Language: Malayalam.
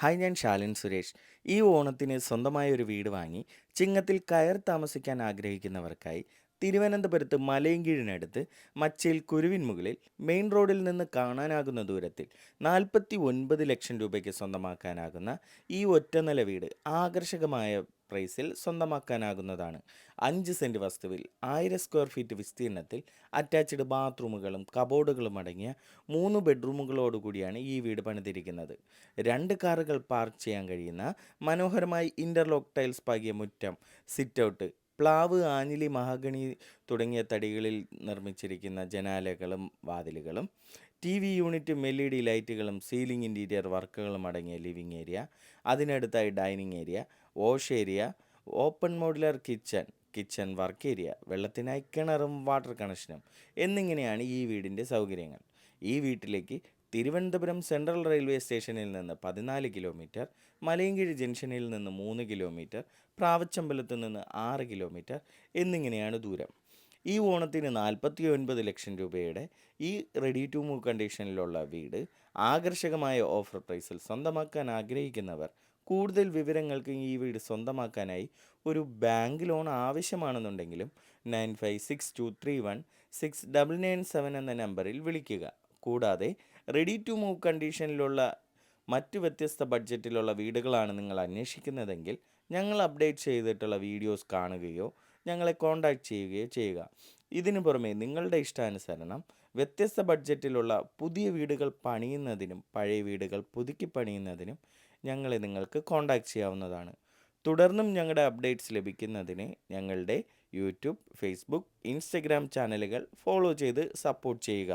ഹായ്, ഞാൻ ശാലിൻ സുരേഷ്. ഈ ഓണത്തിന് സ്വന്തമായ ഒരു വീട് വാങ്ങി ചിങ്ങത്തിൽ കയർ താമസിക്കാൻ ആഗ്രഹിക്കുന്നവർക്കായി തിരുവനന്തപുരത്ത് മലയൻകീഴിനടുത്ത് മച്ചേൽ കുരുവിൻമുകളിൽ മെയിൻ റോഡിൽ നിന്ന് കാണാനാകുന്ന ദൂരത്തിൽ 49 ലക്ഷം രൂപയ്ക്ക് സ്വന്തമാക്കാനാകുന്ന ഈ ഒറ്റനില വീട് ആകർഷകമായ പ്രൈസിൽ സ്വന്തമാക്കാനാകുന്നതാണ്. 5 സെൻറ്റ് വസ്തുവിൽ 1000 സ്ക്വയർ ഫീറ്റ് വിസ്തീർണത്തിൽ അറ്റാച്ച്ഡ് ബാത്റൂമുകളും കബോർഡുകളും അടങ്ങിയ 3 ബെഡ്റൂമുകളോടുകൂടിയാണ് ഈ വീട് പണിതിരിക്കുന്നത്. 2 കാറുകൾ പാർക്ക് ചെയ്യാൻ കഴിയുന്ന മനോഹരമായി ഇൻ്റർലോക്ക് ടൈൽസ് പാകിയ മുറ്റം, സിറ്റൗട്ട്, പ്ലാവ്, ആഞ്ഞിലി, മഹാഗണി തുടങ്ങിയ തടികളിൽ നിർമ്മിച്ചിരിക്കുന്ന ജനാലകളും വാതിലുകളും, TV യൂണിറ്റും LED ലൈറ്റുകളും സീലിംഗ് ഇൻറ്റീരിയർ വർക്കുകളും അടങ്ങിയ ലിവിംഗ് ഏരിയ, അതിനടുത്തായി dining area, wash area, open modular kitchen work area, വെള്ളത്തിനായി കിണറും വാട്ടർ കണക്ഷനും എന്നിങ്ങനെയാണ് ഈ വീടിൻ്റെ സൗകര്യങ്ങൾ. ഈ വീട്ടിലേക്ക് തിരുവനന്തപുരം സെൻട്രൽ റെയിൽവേ സ്റ്റേഷനിൽ നിന്ന് 14 കിലോമീറ്റർ, മലയൻകീഴ് ജംഗ്ഷനിൽ നിന്ന് 3 കിലോമീറ്റർ, പ്രാവച്ചമ്പലത്തു നിന്ന് 6 കിലോമീറ്റർ എന്നിങ്ങനെയാണ് ദൂരം. ഈ ഓണത്തിന് 49 ലക്ഷം രൂപയുടെ ഈ റെഡി ടു മൂവ് കണ്ടീഷനിലുള്ള വീട് ആകർഷകമായ ഓഫർ പ്രൈസിൽ സ്വന്തമാക്കാൻ ആഗ്രഹിക്കുന്നവർ കൂടുതൽ വിവരങ്ങൾക്ക് ഈ വീട് സ്വന്തമാക്കാനായി ഒരു ബാങ്ക് ലോൺ ആവശ്യമാണെന്നുണ്ടെങ്കിലും 9562316997 എന്ന നമ്പറിൽ വിളിക്കുക. കൂടാതെ റെഡി ടു മൂവ് കണ്ടീഷനിലുള്ള മറ്റ് വ്യത്യസ്ത ബഡ്ജറ്റിലുള്ള വീടുകളാണ് നിങ്ങൾ അന്വേഷിക്കുന്നതെങ്കിൽ ഞങ്ങൾ അപ്ഡേറ്റ് ചെയ്തിട്ടുള്ള വീഡിയോസ് കാണുകയോ ഞങ്ങളെ കോൺടാക്റ്റ് ചെയ്യുകയോ ചെയ്യുക. ഇതിനു പുറമെ നിങ്ങളുടെ ഇഷ്ടാനുസരണം വ്യത്യസ്ത ബഡ്ജറ്റിലുള്ള പുതിയ വീടുകൾ പണിയുന്നതിനും പഴയ വീടുകൾ പുതുക്കി പണിയുന്നതിനും ഞങ്ങളെ നിങ്ങൾക്ക് കോൺടാക്റ്റ് ചെയ്യാവുന്നതാണ്. തുടർന്നും ഞങ്ങളുടെ അപ്ഡേറ്റ്സ് ലഭിക്കുന്നതിന് ഞങ്ങളുടെ യൂട്യൂബ്, ഫേസ്ബുക്ക്, ഇൻസ്റ്റഗ്രാം ചാനലുകൾ ഫോളോ ചെയ്ത് സപ്പോർട്ട് ചെയ്യുക.